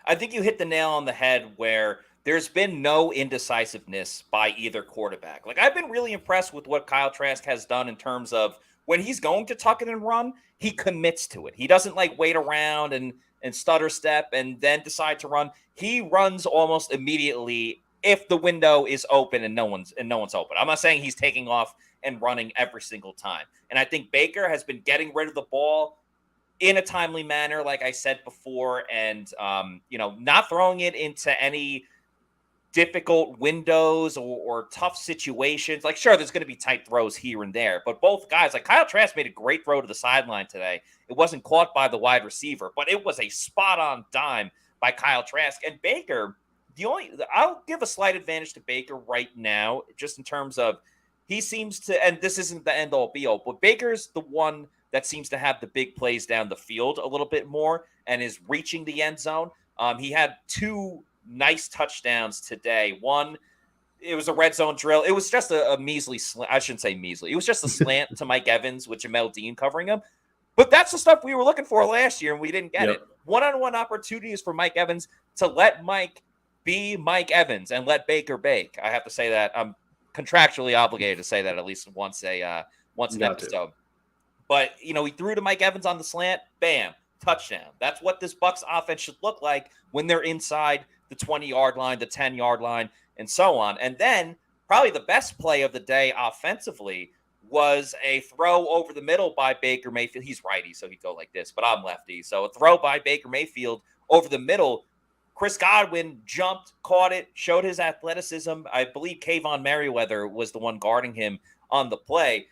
I think you hit the nail on the head where there's been no indecisiveness by either quarterback. I've been really impressed with what Kyle Trask has done in terms of when he's going to tuck it and run, he commits to it. He doesn't wait around and stutter step and then decide to run. He runs almost immediately if the window is open and no one's open. I'm not saying he's taking off and running every single time. And I think Baker has been getting rid of the ball in a timely manner, like I said before, and not throwing it into any difficult windows or tough situations. Sure, there's going to be tight throws here and there, but both guys, Kyle Trask made a great throw to the sideline today. It wasn't caught by the wide receiver, but it was a spot-on dime by Kyle Trask. And Baker, I'll give a slight advantage to Baker right now, just in terms of he seems to, and this isn't the end-all be-all, but Baker's the one that seems to have the big plays down the field a little bit more and is reaching the end zone. He had 2 nice touchdowns today. One, it was a red zone drill. It was just a measly slant. I shouldn't say measly. It was just a slant to Mike Evans with Jamel Dean covering him. But that's the stuff we were looking for last year, and we didn't get it. One-on-one opportunities for Mike Evans to let Mike be Mike Evans and let Baker bake. I have to say that. I'm contractually obligated to say that at least once an episode. But, he threw to Mike Evans on the slant, bam, touchdown. That's what this Bucs offense should look like when they're inside the 20-yard line, the 10-yard line, and so on. And then probably the best play of the day offensively was a throw over the middle by Baker Mayfield. He's righty, so he'd go like this, but I'm lefty. So a throw by Baker Mayfield over the middle. Chris Godwin jumped, caught it, showed his athleticism. I believe Kayvon Merriweather was the one guarding him on the play.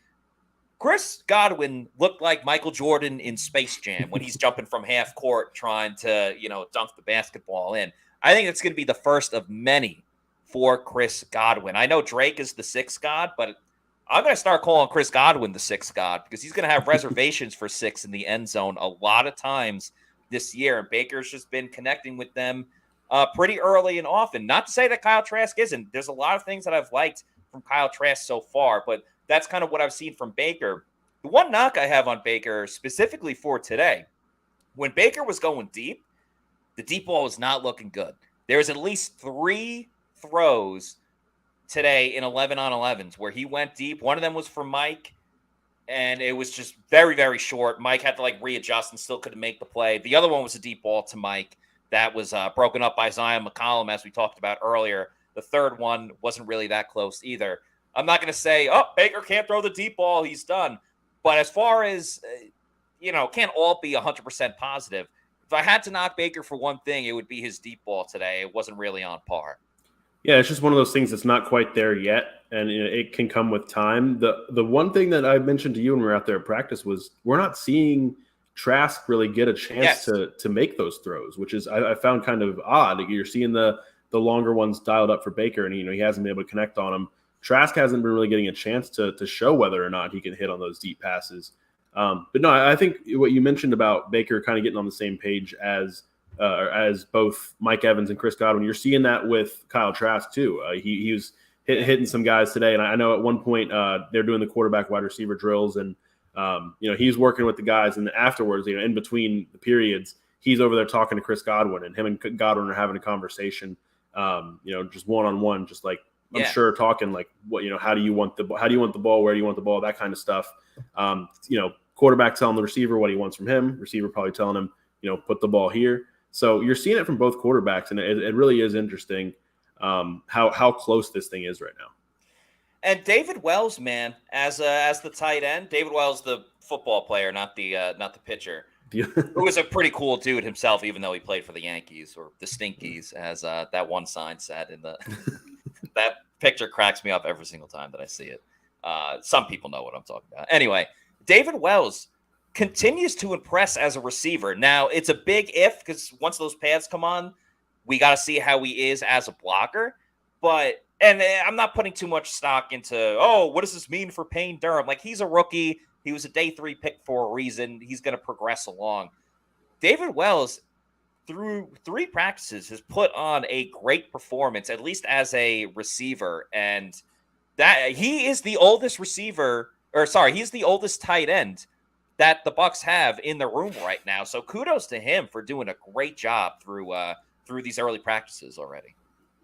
Chris Godwin looked like Michael Jordan in Space Jam when he's jumping from half court trying to, dunk the basketball in. I think it's going to be the first of many for Chris Godwin. I know Drake is the 6th God, but I'm going to start calling Chris Godwin the 6th God because he's going to have reservations for 6 in the end zone a lot of times this year. And Baker's just been connecting with them pretty early and often. Not to say that Kyle Trask isn't. There's a lot of things that I've liked from Kyle Trask so far, but that's kind of what I've seen from Baker. The one knock I have on Baker specifically for today, when Baker was going deep, the deep ball was not looking good. There was at least 3 throws today in 11-on-11s where he went deep. One of them was for Mike, and it was just very, very short. Mike had to readjust and still couldn't make the play. The other one was a deep ball to Mike that was broken up by Zyon McCollum, as we talked about earlier. The third one wasn't really that close either. I'm not going to say, Baker can't throw the deep ball, he's done. But as far as, can't all be 100% positive. If I had to knock Baker for one thing, it would be his deep ball today. It wasn't really on par. Yeah, it's just one of those things that's not quite there yet, and it can come with time. The one thing that I mentioned to you when we were out there at practice was we're not seeing Trask really get a chance to make those throws, which is I found kind of odd. You're seeing the longer ones dialed up for Baker, and he hasn't been able to connect on them. Trask hasn't been really getting a chance to show whether or not he can hit on those deep passes. But no, I think what you mentioned about Baker kind of getting on the same page as both Mike Evans and Chris Godwin, you're seeing that with Kyle Trask too. He was hitting some guys today, and I know at one point they're doing the quarterback wide receiver drills, and he's working with the guys, and afterwards, in between the periods, he's over there talking to Chris Godwin, and him and Godwin are having a conversation, just one-on-one, just like I'm sure talking like what how do you want the ball, where do you want the ball, that kind of stuff. Quarterback telling the receiver what he wants from him, receiver probably telling him put the ball here. So you're seeing it from both quarterbacks, and it really is interesting how close this thing is right now. And David Wells, man, as the tight end, David Wells, the football player, not the pitcher, who was a pretty cool dude himself, even though he played for the Yankees or the Stinkies, as that one sign said. In the that picture cracks me up every single time that I see it. Some people know what I'm talking about. Anyway, David Wells continues to impress as a receiver. Now, it's a big if, because once those pads come on, we got to see how he is as a blocker. And I'm not putting too much stock into, what does this mean for Payne Durham? Like, he's a rookie. He was a day 3 pick for a reason. He's going to progress along. David Wells, through 3 practices, has put on a great performance, at least as a receiver. And that he is the oldest he's the oldest tight end that the Bucs have in the room right now. So kudos to him for doing a great job through these early practices already.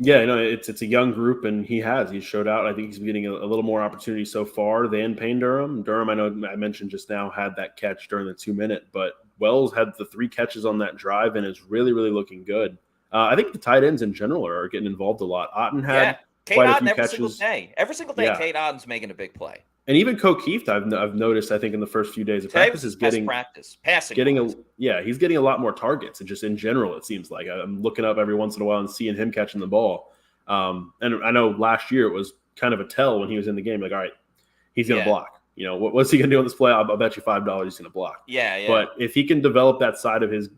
Yeah, it's a young group, and he showed out. I think he's getting a little more opportunity so far than Payne Durham. Durham, I know I mentioned just now, had that catch during the 2-minute, but Wells had the 3 catches on that drive and is really, really looking good. I think the tight ends in general are getting involved a lot. Otten had quite a few catches. Every single day, Cade Otten's making a big play. And even Keith, I've noticed, I think in the first few days of practice, is getting he's getting a lot more targets. And just in general, it seems like I'm looking up every once in a while and seeing him catching the ball. And I know last year it was kind of a tell when he was in the game. Like, all right, he's going to block. What's he going to do on this play? I'll bet you $5 he's going to block. Yeah. But if he can develop that side of his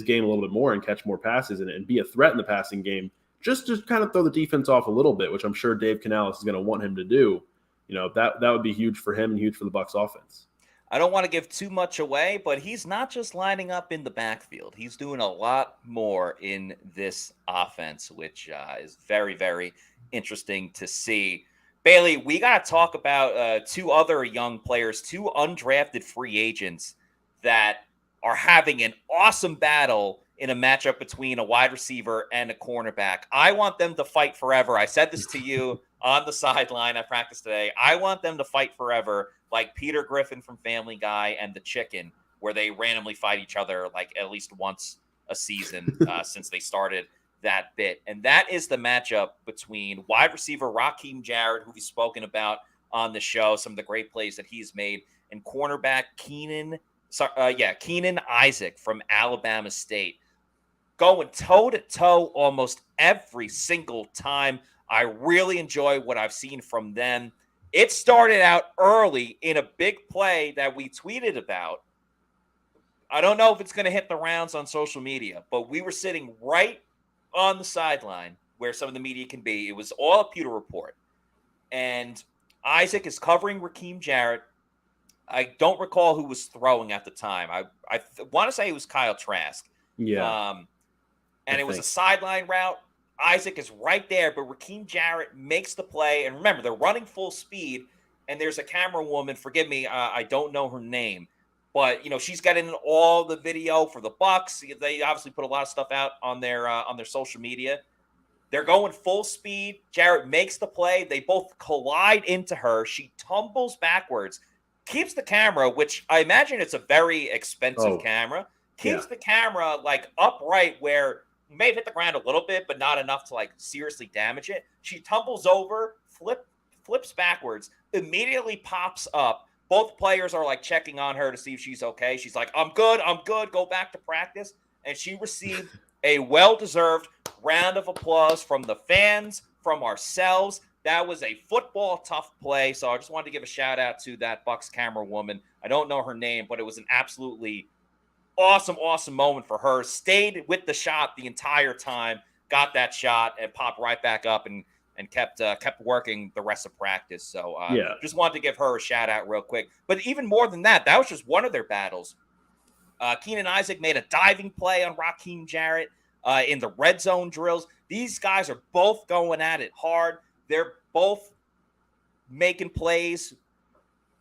game a little bit more and catch more passes and be a threat in the passing game, just kind of throw the defense off a little bit, which I'm sure Dave Canales is going to want him to do. That would be huge for him and huge for the Bucs offense. I don't want to give too much away, but he's not just lining up in the backfield. He's doing a lot more in this offense, which is very, very interesting to see. Bailey, we got to talk about 2 other young players, 2 undrafted free agents that are having an awesome battle in a matchup between a wide receiver and a cornerback. I want them to fight forever. I said this to you on the sideline at practice today. I want them to fight forever, like Peter Griffin from Family Guy and the Chicken, where they randomly fight each other like at least once a season since they started that bit. And that is the matchup between wide receiver Raheem Jarrett, who we've spoken about on the show, some of the great plays that he's made, and cornerback Keenan Isaac from Alabama State, going toe-to-toe almost every single time. I really enjoy what I've seen from them. It started out early in a big play that we tweeted about. I don't know if it's going to hit the rounds on social media, but we were sitting right on the sideline where some of the media can be. It was all a Pewter Report. And Isaac is covering Raheem Jarrett. I don't recall who was throwing at the time. I want to say it was Kyle Trask. Yeah. And it was a sideline route. Isaac is right there, but Raheem Jarrett makes the play. And remember, they're running full speed, and there's a camera woman. Forgive me, I don't know her name. But, she's getting all the video for the Bucs. They obviously put a lot of stuff out on their social media. They're going full speed. Jarrett makes the play. They both collide into her. She tumbles backwards, keeps the camera, which I imagine it's a very expensive camera, keeps the camera like upright where you may have hit the ground a little bit, but not enough to like seriously damage it. She tumbles over, flips backwards, immediately pops up. Both players are like checking on her to see if she's okay. She's like, I'm good. Go back to practice. And she received a well-deserved round of applause from the fans, from ourselves. That was a football tough play. So I just wanted to give a shout out to that Bucs camera woman. I don't know her name, but it was an absolutely awesome moment for her. Stayed with the shot the entire time, got that shot and popped right back up and and kept working the rest of practice. So Yeah. just wanted to give her a shout out real quick. But even more than that, that was just one of their battles. Keenan Isaac made a diving play on Raheem Jarrett in the red zone drills. These guys are both going at it hard. They're both making plays.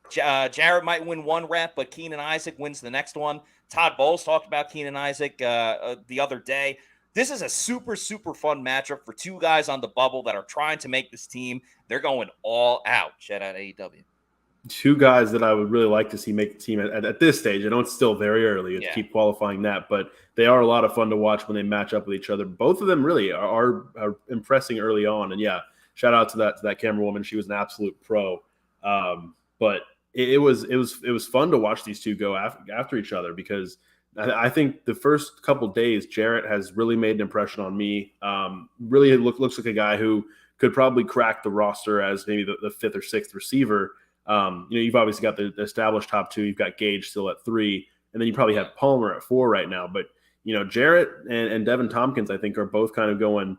Jarrett might win one rep, but Keenan Isaac wins the next one. Todd Bowles talked about Keenan Isaac the other day. This is a super, super fun matchup for two guys on the bubble that are trying to make this team. They're going all out. Shout out AEW. Two guys that I would really like to see make the team at this stage. I know it's still very early to keep qualifying that, but they are a lot of fun to watch when they match up with each other. Both of them really are impressing early on. And yeah, shout out to that camera woman. She was an absolute pro. But it was fun to watch these two go after each other, because I think the first couple days, Jarrett has really made an impression on me. Really looks like a guy who could probably crack the roster as maybe the fifth or sixth receiver. You've obviously got the established top two. You've got Gage still at 3, and then you probably have Palmer at 4 right now. But, Jarrett and Devin Tompkins, I think, are both kind of going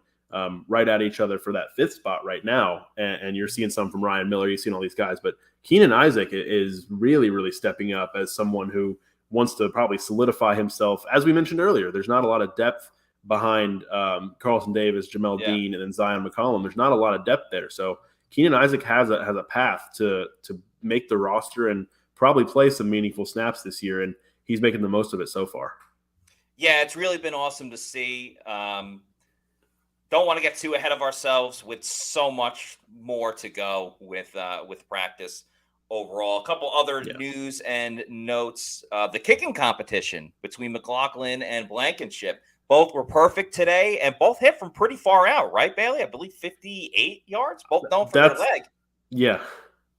right at each other for that 5th spot right now. And you're seeing some from Ryan Miller. You've seen all these guys. But Keenan Isaac is really, really stepping up as someone who wants to probably solidify himself. As we mentioned earlier, there's not a lot of depth behind Carlton Davis, Jamel Dean, and then Zyon McCollum. There's not a lot of depth there. So Keenan Isaac has a path to make the roster and probably play some meaningful snaps this year, and he's making the most of it so far. Yeah, it's really been awesome to see. Don't want to get too ahead of ourselves with so much more to go with practice overall. A couple other news and notes. The kicking competition between McLaughlin and Blankenship. Both were perfect today, and both hit from pretty far out, right, Bailey? I believe 58 yards, both known for their leg. Yeah,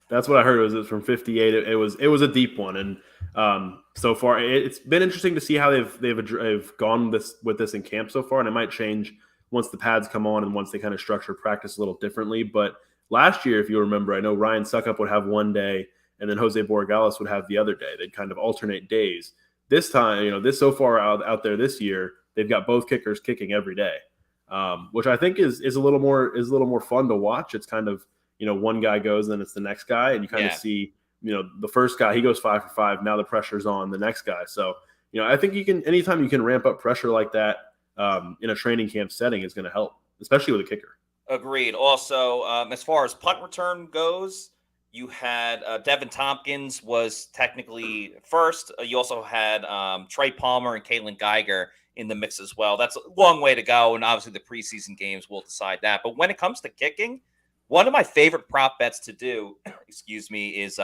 that's what I heard. It was from 58. It was a deep one, and so far it's been interesting to see how they've gone with this in camp so far, and it might change once the pads come on and once they kind of structure practice a little differently. But last year, if you remember, I know Ryan Suckup would have one day, and then Jose Borregales would have the other day. They'd kind of alternate days. This time, this so far out there this year, they've got both kickers kicking every day, which I think is a little more fun to watch. It's kind of, one guy goes, then it's the next guy, and you kind of see, the first guy, he goes 5 for 5. Now the pressure's on the next guy. So, I think anytime you can ramp up pressure like that in a training camp setting is going to help, especially with a kicker. Agreed. Also, as far as punt return goes, you had Devin Tompkins was technically first. You also had Trey Palmer and Caitlin Geiger in the mix as well. That's a long way to go, and obviously the preseason games will decide that. But when it comes to kicking, one of my favorite prop bets to do, is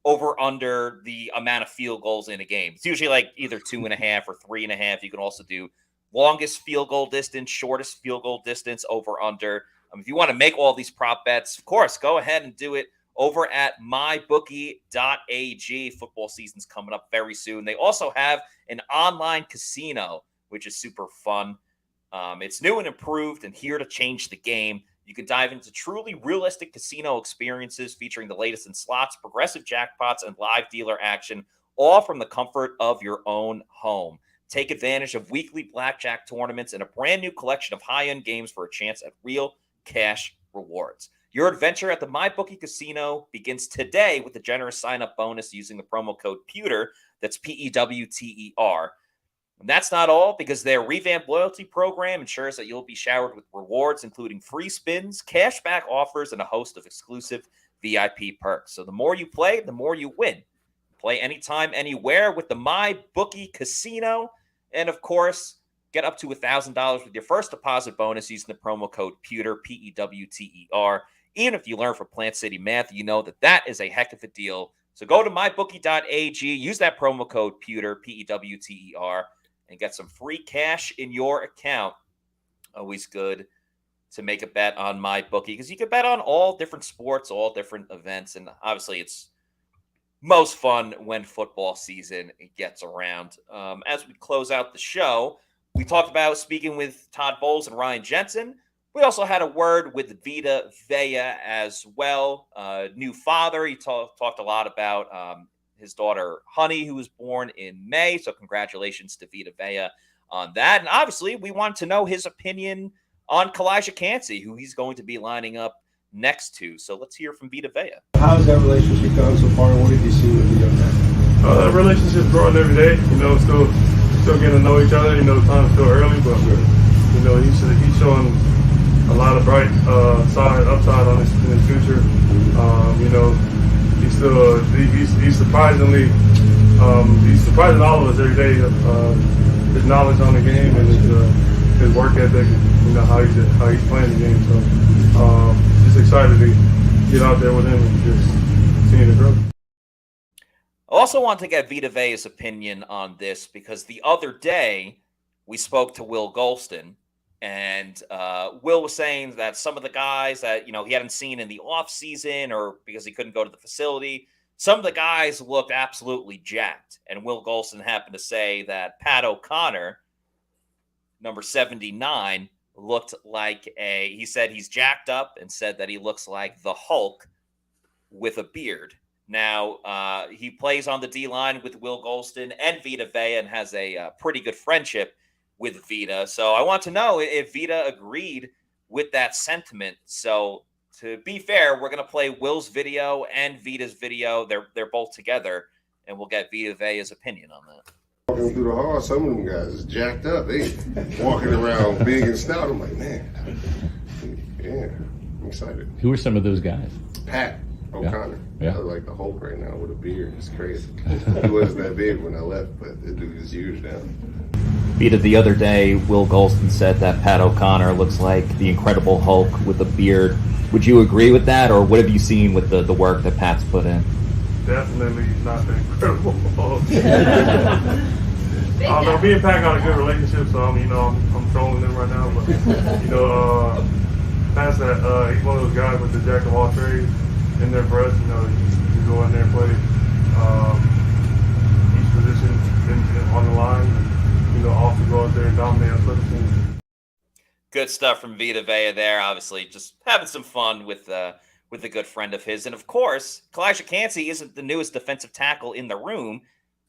over under the amount of field goals in a game. It's usually like either 2.5 or 3.5. You can also do longest field goal distance, shortest field goal distance, over under. If you want to make all these prop bets, of course, go ahead and do it over at mybookie.ag. Football season's coming up very soon. They also have an online casino, which is super fun. It's new and improved and here to change the game. You can dive into truly realistic casino experiences featuring the latest in slots, progressive jackpots, and live dealer action, all from the comfort of your own home. Take advantage of weekly blackjack tournaments and a brand new collection of high-end games for a chance at real cash rewards. Your adventure at the MyBookie Casino begins today with a generous sign-up bonus using the promo code Pewter. That's PEWTER. And that's not all, because their revamped loyalty program ensures that you'll be showered with rewards, including free spins, cashback offers, and a host of exclusive VIP perks. So the more you play, the more you win. Play anytime, anywhere with the MyBookie Casino. And, of course, get up to $1,000 with your first deposit bonus using the promo code Pewter, PEWTER. Even if you learn from Plant City Math, you know that is a heck of a deal. So go to mybookie.ag, use that promo code Pewter, PEWTER, and get some free cash in your account. Always good to make a bet on MyBookie, because you can bet on all different sports, all different events, and obviously it's most fun when football season gets around. As we close out the show, we talked about speaking with Todd Bowles and Ryan Jensen. We also had a word with Vita Vea as well. New father. He talked a lot about his daughter, Honey, who was born in May. So congratulations to Vita Vea on that. And obviously, we want to know his opinion on Kalijah Cansey, who he's going to be lining up next to. So let's hear from Vita Vea. How's that relationship going so far, and what have you seen with Vita Vea? That relationship's growing every day. Still getting to know each other. Time's still early, but he's showing a lot of bright upside on in his future. He's surprising all of us every day. His knowledge on the game and his work ethic, how he's playing the game. So just excited to get out there with him and just seeing the growth. I also want to get Vita Vea's opinion on this because the other day we spoke to Will Golston, and Will was saying that some of the guys that he hadn't seen in the offseason or because he couldn't go to the facility, some of the guys looked absolutely jacked. And Will Golston happened to say that Pat O'Connor, number 79, looked like he said he's jacked up and said that he looks like the Hulk with a beard. Now, he plays on the D-line with Will Golston and Vita Vea and has a pretty good friendship with Vita. So I want to know if Vita agreed with that sentiment. So to be fair, we're going to play Will's video and Vita's video. They're both together, and we'll get Vita Vea's opinion on that. Walking through the hall, some of them guys is jacked up. They walking around big and stout. I'm like, man, yeah, I'm excited. Who are some of those guys? Pat O'Connor. Yeah. I look like the Hulk right now with a beard. It's crazy. He wasn't that big when I left, but the dude is huge now. Vita, the other day, Will Golston said that Pat O'Connor looks like the Incredible Hulk with a beard. Would you agree with that, or what have you seen with the work that Pat's put in? Definitely not the Incredible Hulk. I don't know, me and Pat got a good relationship, so I'm trolling them right now. But Pat's that he's one of those guys with the jack of all trades in there for us. You go in there and play each position on the line, and also go out there and dominate on special teams. Good stuff from Vita Vea there. Obviously, just having some fun with a good friend of his. And of course, Kalijah Cansey isn't the newest defensive tackle in the room.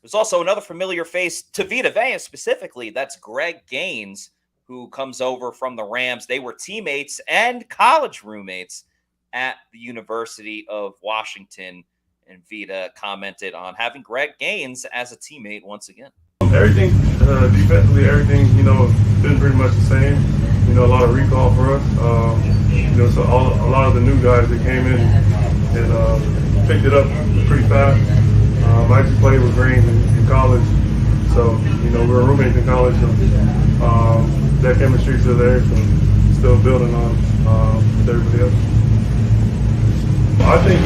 There's also another familiar face to Vita Vea specifically. That's Greg Gaines, who comes over from the Rams. They were teammates and college roommates at the University of Washington. And Vita commented on having Greg Gaines as a teammate once again. Everything, defensively, everything, been pretty much the same. A lot of recall for us. So a lot of the new guys that came in and picked it up pretty fast. I actually played with Green in college, so we were roommates in college. So that chemistry's still there, so still building on with everybody else. I think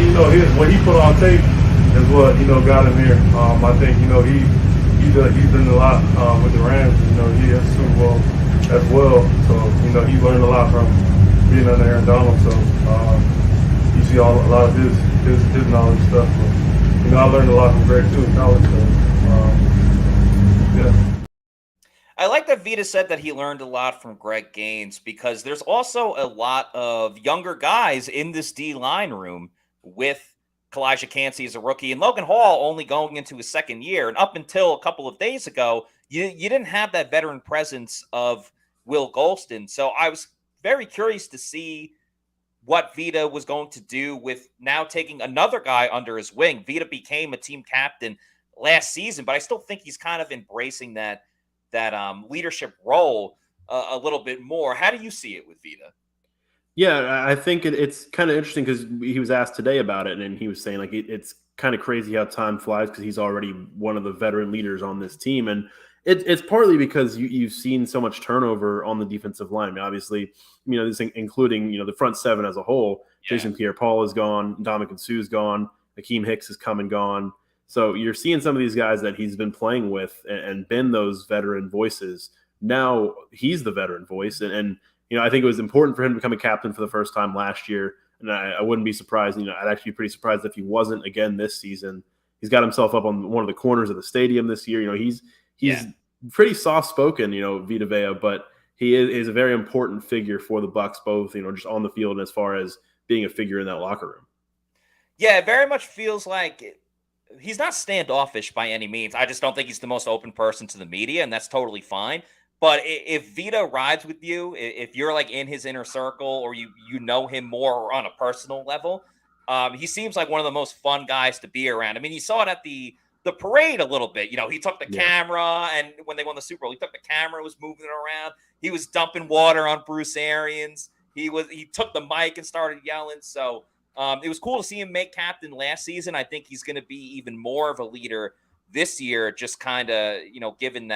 what he put on tape is what got him here. I think he's done a lot with the Rams. He has Super Bowl as well, so he learned a lot from being under Aaron Donald. So you see a lot of his knowledge stuff. But, I learned a lot from Greg too in college. So yeah. I like that Vita said that he learned a lot from Greg Gaines because there's also a lot of younger guys in this D-line room with Kalijah Cansey as a rookie and Logan Hall only going into his second year. And up until a couple of days ago, you didn't have that veteran presence of Will Golston. So I was very curious to see what Vita was going to do with now taking another guy under his wing. Vita became a team captain last season, but I still think he's kind of embracing that leadership role a little bit more. How do you see it with Vita? Yeah, I think it's kind of interesting because he was asked today about it, and he was saying like it's kind of crazy how time flies because he's already one of the veteran leaders on this team, and it's partly because you've seen so much turnover on the defensive line. I mean, obviously, this including the front seven as a whole. Yeah. Jason Pierre-Paul is gone, Ndamukong Suh's gone, Akeem Hicks has come and gone. So you're seeing some of these guys that he's been playing with and been those veteran voices. Now he's the veteran voice, and I think it was important for him to become a captain for the first time last year. And I wouldn't be surprised. I'd actually be pretty surprised if he wasn't again this season. He's got himself up on one of the corners of the stadium this year. He's pretty soft-spoken, Vita Vea, but he is a very important figure for the Bucs, both, just on the field and as far as being a figure in that locker room. Yeah, it very much feels like he's not standoffish by any means. I just don't think he's the most open person to the media, and that's totally fine. But if Vita rides with you, if you're like in his inner circle or you know him more on a personal level, he seems like one of the most fun guys to be around. I mean, you saw it at the parade a little bit. He took the camera, and when they won the Super Bowl, he took the camera, was moving it around. He was dumping water on Bruce Arians. He took the mic and started yelling. So it was cool to see him make captain last season. I think he's going to be even more of a leader this year, just kind of, given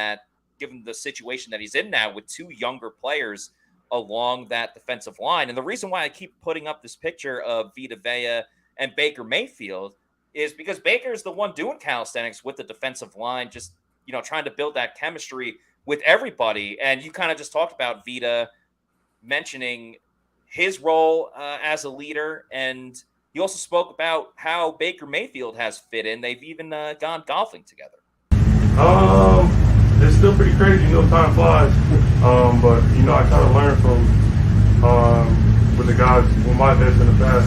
the situation that he's in now with two younger players along that defensive line. And the reason why I keep putting up this picture of Vita Vea and Baker Mayfield is because Baker is the one doing calisthenics with the defensive line, just, trying to build that chemistry with everybody. And you kind of just talked about Vita mentioning his role as a leader. And you also spoke about how Baker Mayfield has fit in. They've even gone golfing together. It's still pretty crazy, time flies. But, I kind of learned from with the guys, with my vets in the past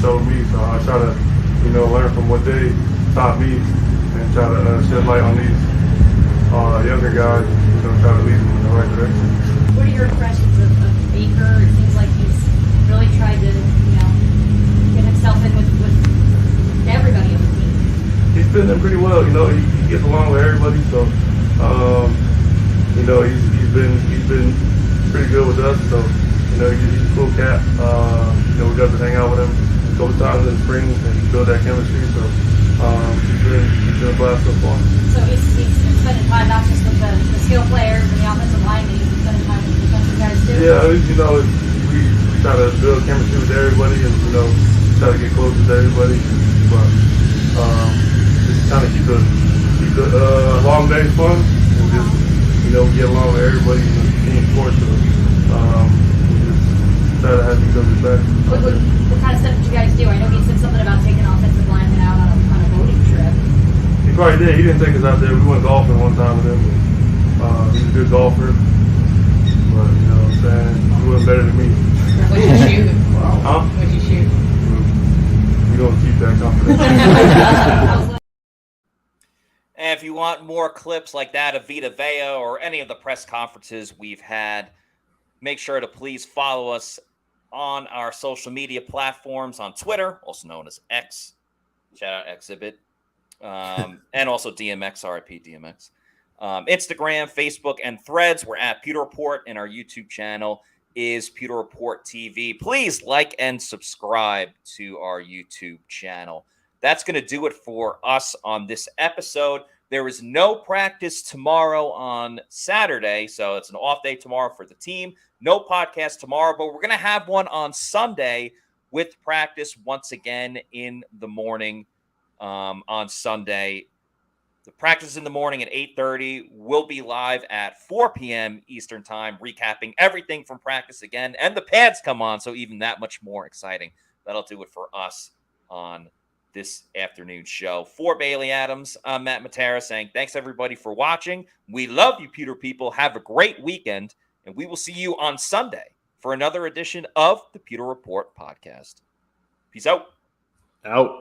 showed me. So I try to, learn from what they taught me and try to shed light on these younger guys, try to lead them in the right direction. What are your impressions of Baker? It seems like he's really tried to, get himself in with everybody on the team. He's fitting in pretty well, he gets along with everybody, so he's been pretty good with us, so he's a cool cat. We got to hang out with him a couple times in the spring and build that chemistry, so he's been a blast so far. So he's spending time not just with the skill players and the offensive line, but he's spending time with the defensive guys too. Yeah, we try to build chemistry with everybody and try to get close with everybody, but just kind of keep the long days fun and just get along with everybody in the team sport. So we just try to have each other's back. What kind of stuff did you guys do? I know he said something about taking offensive linemen out on a boating trip. He probably did. He didn't take us out there. We went golfing one time with him. He's a good golfer, but you know what I'm saying, he wasn't better than me. What'd you shoot? Huh? What'd you shoot? We don't keep that confidential. And if you want more clips like that of Vita Vea or any of the press conferences we've had, make sure to please follow us on our social media platforms on Twitter, also known as X. Shout out Exhibit. And also DMX, RIP DMX. Instagram, Facebook, and Threads. We're at Pewter Report, and our YouTube channel is Pewter Report TV. Please like and subscribe to our YouTube channel. That's going to do it for us on this episode. There is no practice tomorrow on Saturday, so it's an off day tomorrow for the team. No podcast tomorrow, but we're going to have one on Sunday with practice once again in the morning on Sunday. The practice in the morning at 8:30. We'll be live at 4 p.m. Eastern time, recapping everything from practice again. And the pads come on, so even that much more exciting. That'll do it for us on this afternoon show. For Bailey Adams, I'm Matt Matera saying thanks, everybody, for watching. We love you, Pewter people. Have a great weekend, and we will see you on Sunday for another edition of the Pewter Report podcast. Peace out. Out.